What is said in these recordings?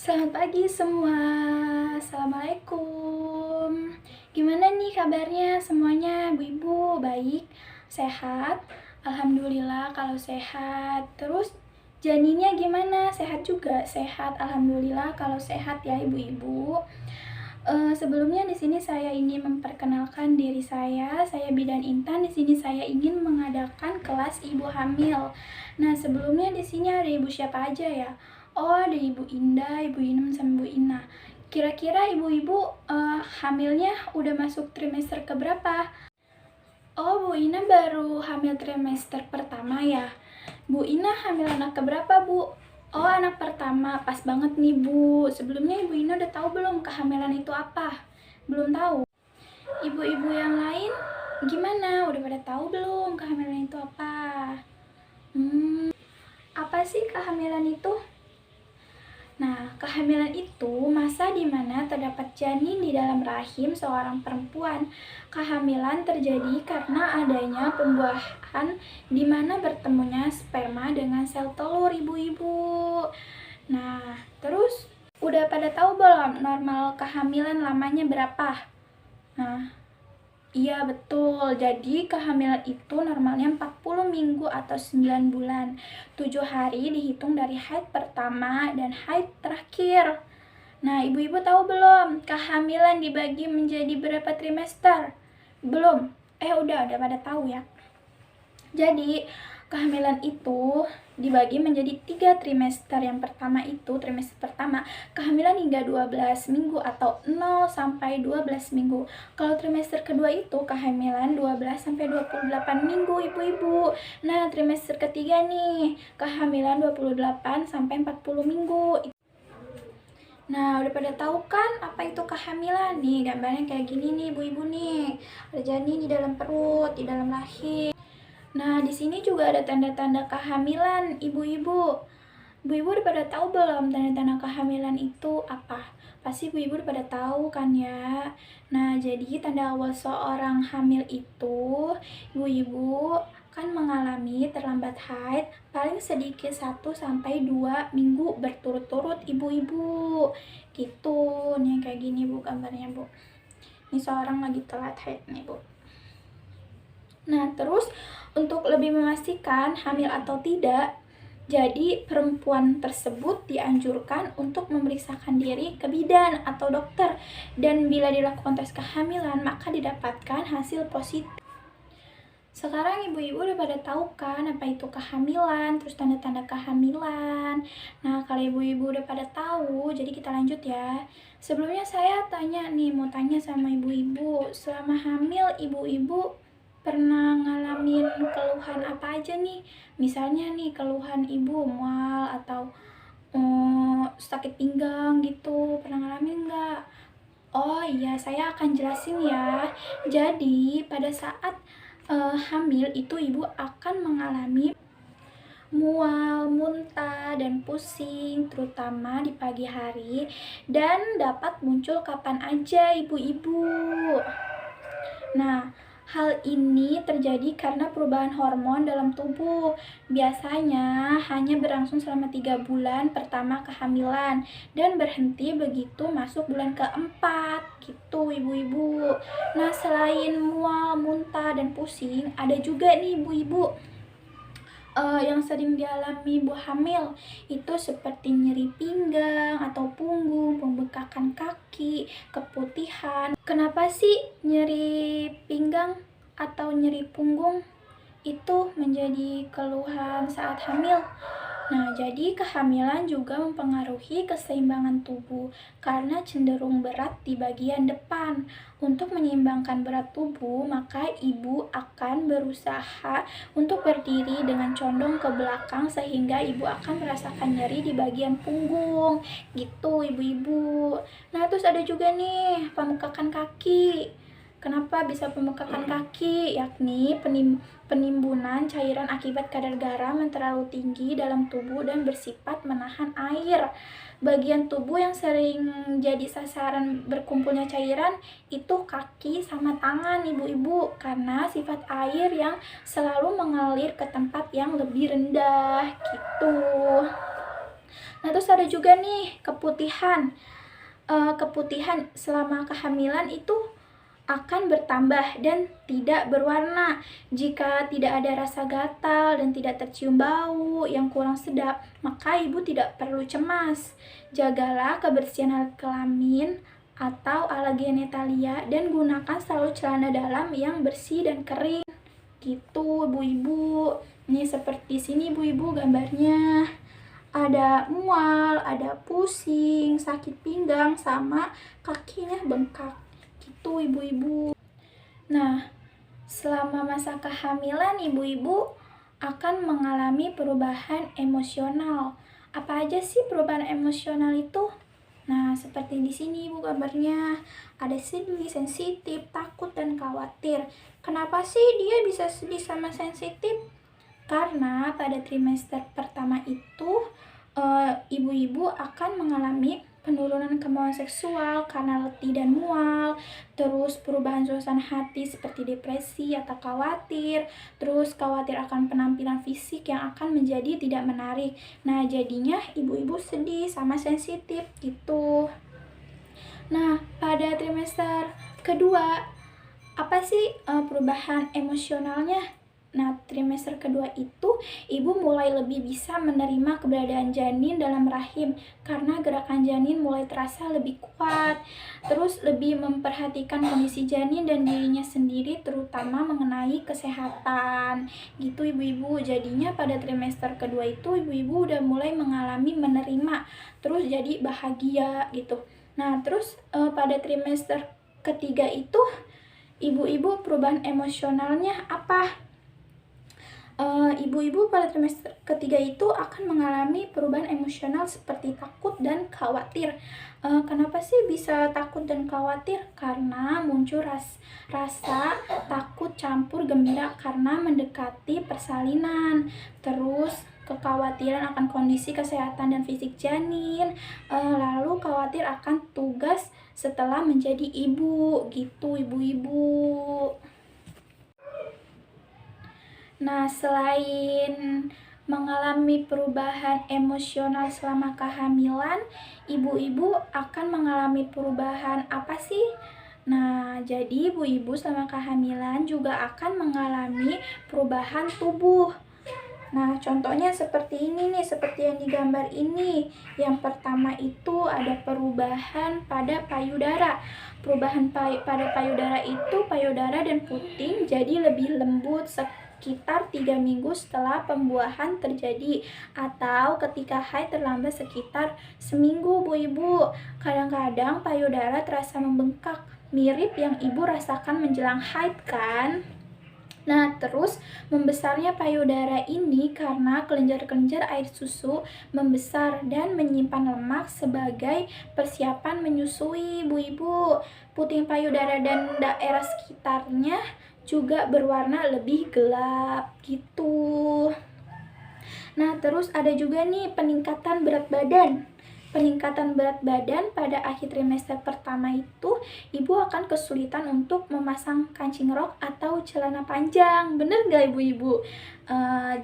Selamat pagi semua, Assalamualaikum. Gimana nih kabarnya semuanya, ibu-ibu? Baik? Sehat? Alhamdulillah kalau sehat. Terus janinnya gimana? Sehat juga? Sehat, Alhamdulillah kalau sehat ya ibu-ibu. Sebelumnya di sini saya ingin memperkenalkan diri saya Bidan Intan. Di sini saya ingin mengadakan kelas ibu hamil. Nah, sebelumnya di sini ada ibu siapa aja ya? Oh, ada Ibu Indah, Ibu Inem, sama Ibu Ina. Kira-kira ibu-ibu hamilnya udah masuk trimester keberapa? Oh, Bu Ina baru hamil trimester pertama ya. Bu Ina hamil anak keberapa, Bu? Oh, anak pertama. Pas banget nih, Bu. Sebelumnya Ibu Ina udah tahu belum kehamilan itu apa? Belum tahu. Ibu-ibu yang lain gimana? Udah pada tahu belum kehamilan itu apa? Apa sih kehamilan itu? Nah, kehamilan itu masa di mana terdapat janin di dalam rahim seorang perempuan. Kehamilan terjadi karena adanya pembuahan di mana bertemunya sperma dengan sel telur ibu-ibu. Nah, terus udah pada tahu belum normal kehamilan lamanya berapa? Nah, iya betul, jadi kehamilan itu normalnya 40 minggu atau 9 bulan. 7 hari dihitung dari haid pertama dan haid terakhir. Nah, ibu-ibu tahu belum kehamilan dibagi menjadi berapa trimester? Belum? Udah pada tahu ya. Jadi, kehamilan itu dibagi menjadi 3 trimester. Yang pertama itu, trimester pertama, kehamilan hingga 12 minggu atau 0 sampai 12 minggu. Kalau trimester kedua itu, kehamilan 12 sampai 28 minggu, ibu-ibu. Nah, trimester ketiga nih, kehamilan 28 sampai 40 minggu. Nah, udah pada tahu kan apa itu kehamilan? Nih, gambarnya kayak gini nih, ibu-ibu nih. Ada janin di dalam perut, di dalam rahim. Nah, di sini juga ada tanda-tanda kehamilan, ibu-ibu. Ibu-ibu udah pada tahu belum tanda-tanda kehamilan itu apa? Pasti ibu-ibu udah pada tahu kan ya. Nah, jadi tanda awal seorang hamil itu, ibu-ibu kan mengalami terlambat haid paling sedikit 1-2 minggu berturut-turut ibu-ibu. Gitu, nih kayak gini Bu gambarnya Bu. Ini seorang lagi telat haid nih Bu. Nah, terus untuk lebih memastikan hamil atau tidak, jadi perempuan tersebut dianjurkan untuk memeriksakan diri ke bidan atau dokter. Dan bila dilakukan tes kehamilan, maka didapatkan hasil positif. Sekarang ibu-ibu udah pada tahu kan apa itu kehamilan, terus tanda-tanda kehamilan. Nah, kalau ibu-ibu udah pada tahu, jadi kita lanjut ya. Sebelumnya saya mau tanya sama ibu-ibu, selama hamil ibu-ibu pernah ngalamin keluhan apa aja nih? Misalnya nih keluhan ibu mual atau sakit pinggang gitu, pernah ngalamin nggak? Oh iya, saya akan jelasin ya. Jadi pada saat hamil itu ibu akan mengalami mual, muntah, dan pusing, terutama di pagi hari, dan dapat muncul kapan aja ibu-ibu. Nah, hal ini terjadi karena perubahan hormon dalam tubuh. Biasanya hanya berlangsung selama 3 bulan pertama kehamilan dan berhenti begitu masuk bulan keempat. Gitu ibu-ibu. Nah, selain mual, muntah, dan pusing, ada juga nih ibu-ibu yang sering dialami ibu hamil itu seperti nyeri pinggang atau punggung, pembengkakan kaki, keputihan. Kenapa sih nyeri pinggang atau nyeri punggung itu menjadi keluhan saat hamil? Nah, jadi kehamilan juga mempengaruhi keseimbangan tubuh karena cenderung berat di bagian depan. Untuk menyeimbangkan berat tubuh, maka ibu akan berusaha untuk berdiri dengan condong ke belakang sehingga ibu akan merasakan nyeri di bagian punggung. Gitu, ibu-ibu. Nah, terus ada juga nih pembengkakan kaki. Kenapa bisa pembengkakan kaki? Yakni penimbunan cairan akibat kadar garam yang terlalu tinggi dalam tubuh dan bersifat menahan air. Bagian tubuh yang sering jadi sasaran berkumpulnya cairan itu kaki sama tangan ibu-ibu, karena sifat air yang selalu mengalir ke tempat yang lebih rendah gitu. Nah, terus ada juga nih keputihan. Keputihan selama kehamilan itu akan bertambah dan tidak berwarna. Jika tidak ada rasa gatal dan tidak tercium bau yang kurang sedap, maka ibu tidak perlu cemas. Jagalah kebersihan alat kelamin atau ala genitalia dan gunakan selalu celana dalam yang bersih dan kering. Gitu, ibu-ibu. Nih seperti sini ibu-ibu gambarnya. Ada mual, ada pusing, sakit pinggang, sama kakinya bengkak. Gitu ibu-ibu. Nah, selama masa kehamilan ibu-ibu akan mengalami perubahan emosional. Apa aja sih perubahan emosional itu? Nah, seperti di sini ibu gambarnya. Ada sedih, sensitif, takut, dan khawatir. Kenapa sih dia bisa sedih sama sensitif? Karena pada trimester pertama itu ibu-ibu akan mengalami penurunan kemauan seksual karena letih dan mual, terus perubahan suasana hati seperti depresi atau khawatir, terus khawatir akan penampilan fisik yang akan menjadi tidak menarik. Nah, jadinya ibu-ibu sedih sama sensitif gitu. Nah, pada trimester kedua, apa sih perubahan emosionalnya? Nah, trimester kedua itu ibu mulai lebih bisa menerima keberadaan janin dalam rahim karena gerakan janin mulai terasa lebih kuat. Terus lebih memperhatikan kondisi janin dan dirinya sendiri terutama mengenai kesehatan. Gitu ibu-ibu. Jadinya pada trimester kedua itu ibu-ibu udah mulai mengalami menerima, terus jadi bahagia gitu. Nah, terus pada trimester ketiga itu ibu-ibu perubahan emosionalnya apa? Ibu-ibu pada trimester ketiga itu akan mengalami perubahan emosional seperti takut dan khawatir. Kenapa sih bisa takut dan khawatir? Karena muncul rasa takut campur gembira karena mendekati persalinan. Terus kekhawatiran akan kondisi kesehatan dan fisik janin, lalu khawatir akan tugas setelah menjadi ibu. Gitu ibu-ibu. Nah, selain mengalami perubahan emosional selama kehamilan, ibu-ibu akan mengalami perubahan apa sih? Nah, jadi ibu-ibu selama kehamilan juga akan mengalami perubahan tubuh. Nah, contohnya seperti ini nih, seperti yang digambar ini. Yang pertama itu ada perubahan pada payudara. Perubahan pada payudara itu payudara dan puting jadi lebih lembut sekitar 3 minggu setelah pembuahan terjadi atau ketika haid terlambat sekitar seminggu bu ibu. Kadang-kadang payudara terasa membengkak, mirip yang ibu rasakan menjelang haid kan? Nah, terus membesarnya payudara ini karena kelenjar-kelenjar air susu membesar dan menyimpan lemak sebagai persiapan menyusui ibu-ibu. Puting payudara dan daerah sekitarnya juga berwarna lebih gelap gitu. Nah, terus ada juga nih peningkatan berat badan. Peningkatan berat badan pada akhir trimester pertama itu ibu akan kesulitan untuk memasang kancing rok atau celana panjang. Bener gak ibu-ibu?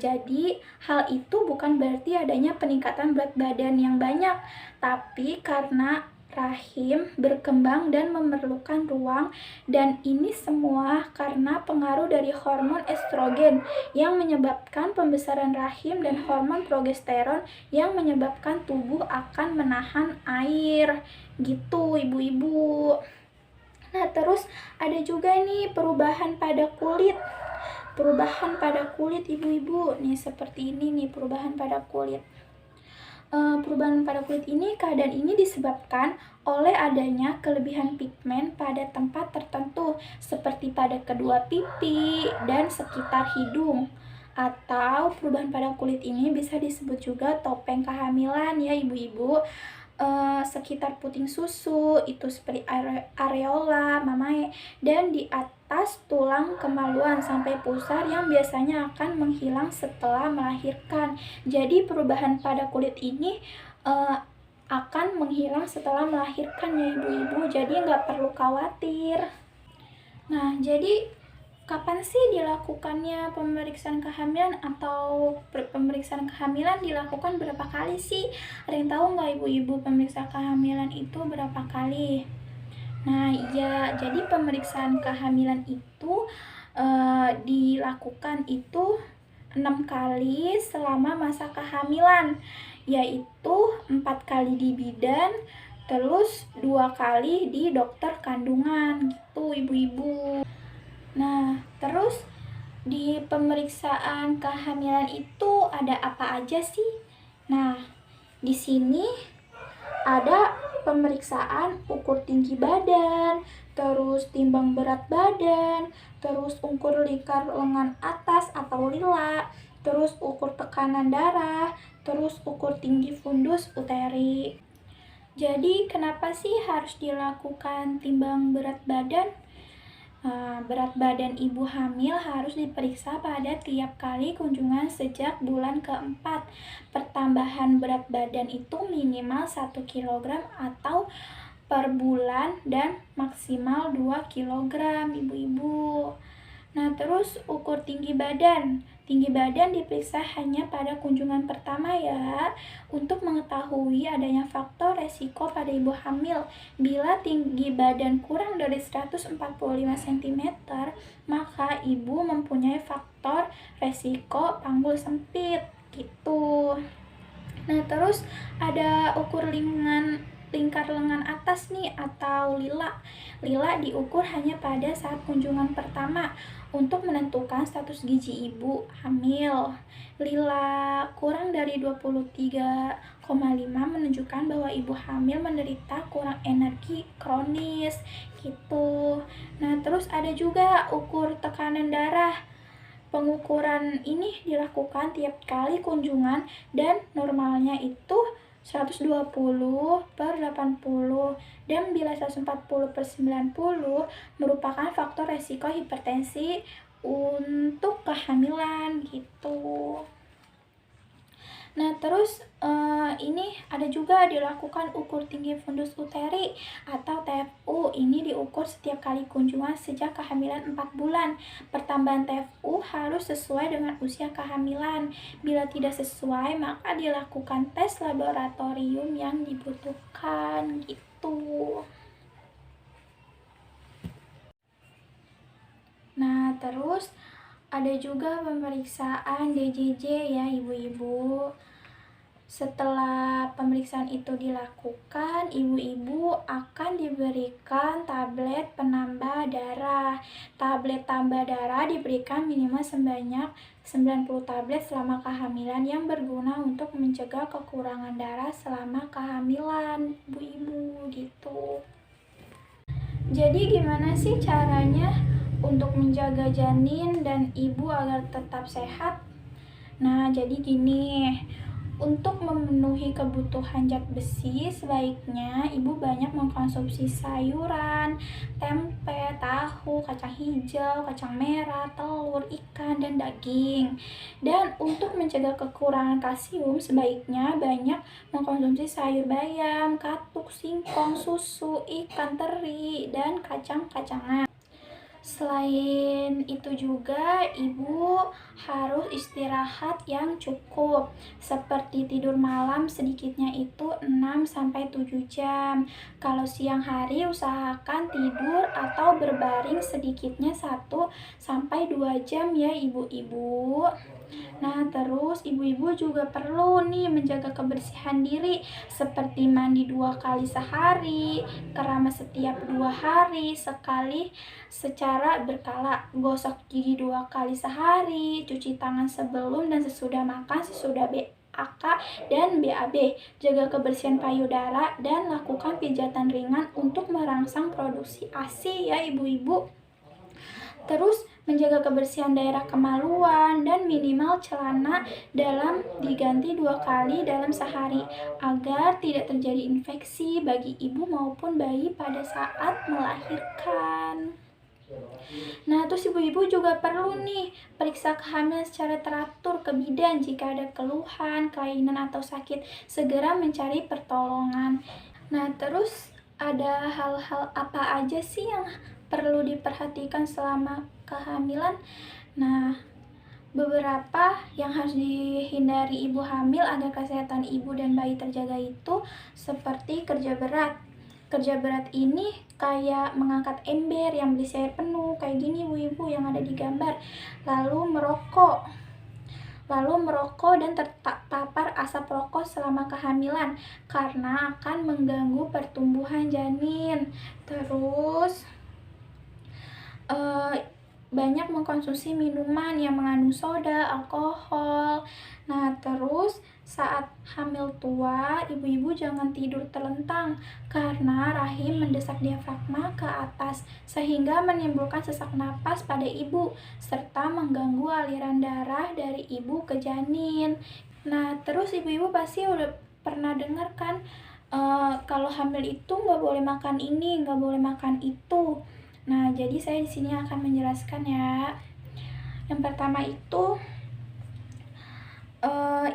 Jadi hal itu bukan berarti adanya peningkatan berat badan yang banyak, tapi karena rahim berkembang dan memerlukan ruang, dan ini semua karena pengaruh dari hormon estrogen yang menyebabkan pembesaran rahim dan hormon progesteron yang menyebabkan tubuh akan menahan air. Gitu ibu-ibu. Nah, terus ada juga nih perubahan pada kulit. Perubahan pada kulit ibu-ibu. Nih seperti ini nih perubahan pada kulit. Perubahan pada kulit ini, keadaan ini disebabkan oleh adanya kelebihan pigmen pada tempat tertentu seperti pada kedua pipi dan sekitar hidung. Atau perubahan pada kulit ini bisa disebut juga topeng kehamilan ya ibu-ibu. Sekitar puting susu itu seperti areola, mamae, dan di atas tulang kemaluan sampai pusar yang biasanya akan menghilang setelah melahirkan. Jadi perubahan pada kulit ini akan menghilang setelah melahirkan ya ibu-ibu, jadi nggak perlu khawatir. Nah, jadi kapan sih dilakukannya pemeriksaan kehamilan atau pemeriksaan pemeriksaan kehamilan dilakukan berapa kali sih? Ada yang tahu nggak ibu-ibu pemeriksaan kehamilan itu berapa kali? Nah, iya, jadi pemeriksaan kehamilan itu dilakukan itu 6 kali selama masa kehamilan, yaitu 4 kali di bidan, terus 2 kali di dokter kandungan gitu ibu-ibu. Nah, terus di pemeriksaan kehamilan itu ada apa aja sih? Nah, di sini ada pemeriksaan ukur tinggi badan, terus timbang berat badan, terus ukur lingkar lengan atas atau lila, terus ukur tekanan darah, terus ukur tinggi fundus uteri. Jadi kenapa sih harus dilakukan timbang berat badan? Berat badan ibu hamil harus diperiksa pada tiap kali kunjungan sejak bulan keempat. Pertambahan berat badan itu minimal 1 kg atau per bulan dan maksimal 2 kg ibu-ibu. Nah, terus ukur tinggi badan. Tinggi badan diperiksa hanya pada kunjungan pertama ya, untuk mengetahui adanya faktor resiko pada ibu hamil. Bila tinggi badan kurang dari 145 cm, maka ibu mempunyai faktor resiko panggul sempit gitu. Nah, terus ada ukur lingkar lengan atas nih atau lila. Lila diukur hanya pada saat kunjungan pertama untuk menentukan status gizi ibu hamil. Lila kurang dari 23,5 menunjukkan bahwa ibu hamil menderita kurang energi kronis gitu. Nah, terus ada juga ukur tekanan darah. Pengukuran ini dilakukan tiap kali kunjungan dan normalnya itu 120/80 dan bila 140/90 merupakan faktor resiko hipertensi untuk kehamilan gitu. Nah, terus ini ada juga dilakukan ukur tinggi fundus uteri atau TFU. Ini diukur setiap kali kunjungan sejak kehamilan 4 bulan. Pertambahan TFU harus sesuai dengan usia kehamilan. Bila tidak sesuai, maka dilakukan tes laboratorium yang dibutuhkan gitu. Nah, terus ada juga pemeriksaan DJJ ya ibu-ibu. Setelah pemeriksaan itu dilakukan, ibu-ibu akan diberikan tablet penambah darah. Tablet tambah darah diberikan minimal sebanyak 90 tablet selama kehamilan yang berguna untuk mencegah kekurangan darah selama kehamilan ibu-ibu gitu. Jadi gimana sih caranya untuk menjaga janin dan ibu agar tetap sehat? Nah, jadi gini, untuk memenuhi kebutuhan zat besi, sebaiknya ibu banyak mengkonsumsi sayuran, tempe, tahu, kacang hijau, kacang merah, telur, ikan, dan daging. Dan untuk mencegah kekurangan kalsium, sebaiknya banyak mengkonsumsi sayur bayam, katuk, singkong, susu, ikan teri, dan kacang-kacangan. Selain itu juga ibu harus istirahat yang cukup, seperti tidur malam sedikitnya itu 6-7 jam. Kalau siang hari usahakan tidur atau berbaring sedikitnya 1-2 jam ya ibu-ibu. Nah, terus ibu-ibu juga perlu nih menjaga kebersihan diri, seperti mandi 2 kali sehari, keramas setiap 2 hari sekali secara berkala, gosok gigi 2 kali sehari, cuci tangan sebelum dan sesudah makan, sesudah BAK dan BAB, jaga kebersihan payudara dan lakukan pijatan ringan untuk merangsang produksi ASI ya ibu-ibu. Terus menjaga kebersihan daerah kemaluan dan minimal celana dalam diganti 2 kali dalam sehari agar tidak terjadi infeksi bagi ibu maupun bayi pada saat melahirkan. Nah, terus ibu-ibu juga perlu nih periksa kehamilan secara teratur ke bidan jika ada keluhan, kelainan atau sakit, segera mencari pertolongan. Nah, terus ada hal-hal apa aja sih yang perlu diperhatikan selama kehamilan? Nah, Beberapa yang harus dihindari ibu hamil agar kesehatan ibu dan bayi terjaga itu seperti kerja berat. Kerja berat ini kayak mengangkat ember yang berisi air penuh, kayak gini ibu-ibu yang ada di gambar. Lalu merokok dan terpapar asap rokok selama kehamilan karena akan mengganggu pertumbuhan janin. Terus banyak mengkonsumsi minuman yang mengandung soda, alkohol. Nah, terus saat hamil tua, ibu-ibu jangan tidur terlentang karena rahim mendesak diafragma ke atas sehingga menimbulkan sesak napas pada ibu serta mengganggu aliran darah dari ibu ke janin. Nah, terus ibu-ibu pasti udah pernah dengar kan kalau hamil itu nggak boleh makan ini, nggak boleh makan itu. Nah, jadi saya di sini akan menjelaskan ya. Yang pertama itu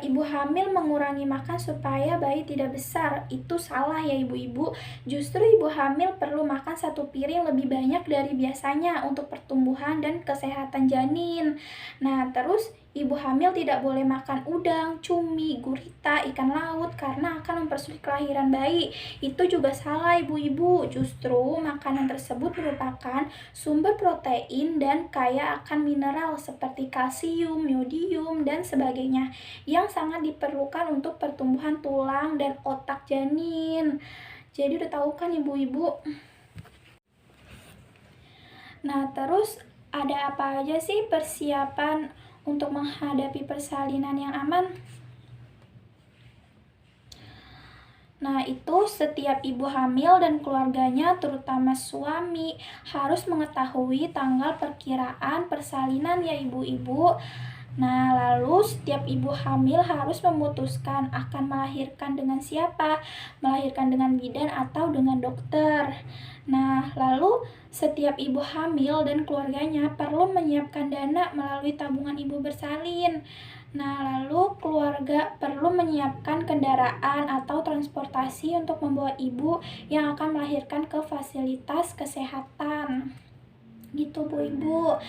ibu hamil mengurangi makan supaya bayi tidak besar. Itu salah ya ibu-ibu. Justru ibu hamil perlu makan 1 piring lebih banyak dari biasanya untuk pertumbuhan dan kesehatan janin. Nah, terus ibu hamil tidak boleh makan udang, cumi, gurita, ikan laut karena akan mempersulit kelahiran bayi. Itu juga salah ibu-ibu. Justru makanan tersebut merupakan sumber protein dan kaya akan mineral seperti kalsium, yodium, dan sebagainya yang sangat diperlukan untuk pertumbuhan tulang dan otak janin. Jadi udah tahu kan ibu-ibu? Nah, terus ada apa aja sih persiapan untuk menghadapi persalinan yang aman? Nah, itu setiap ibu hamil dan keluarganya, terutama suami, harus mengetahui tanggal perkiraan persalinan ya ibu-ibu. Nah, lalu setiap ibu hamil harus memutuskan akan melahirkan dengan siapa, melahirkan dengan bidan atau dengan dokter. Nah, lalu setiap ibu hamil dan keluarganya perlu menyiapkan dana melalui tabungan ibu bersalin. Nah, lalu keluarga perlu menyiapkan kendaraan atau transportasi untuk membawa ibu yang akan melahirkan ke fasilitas kesehatan. Gitu Bu Ibu.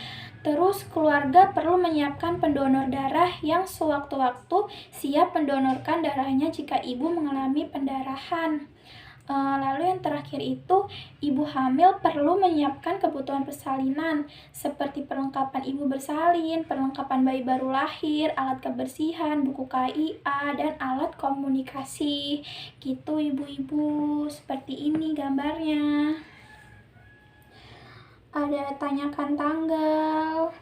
Terus keluarga perlu menyiapkan pendonor darah yang sewaktu-waktu siap mendonorkan darahnya jika ibu mengalami pendarahan. Lalu yang terakhir itu, ibu hamil perlu menyiapkan kebutuhan persalinan seperti perlengkapan ibu bersalin, perlengkapan bayi baru lahir, alat kebersihan, buku KIA, dan alat komunikasi. Gitu ibu-ibu, seperti ini gambarnya. Ada tanyakan tanggal,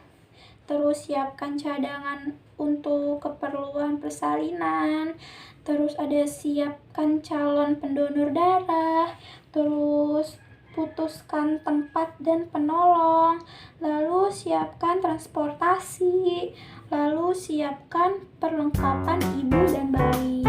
terus siapkan cadangan untuk keperluan persalinan, terus ada siapkan calon pendonor darah, terus putuskan tempat dan penolong, lalu siapkan transportasi, lalu siapkan perlengkapan ibu dan bayi.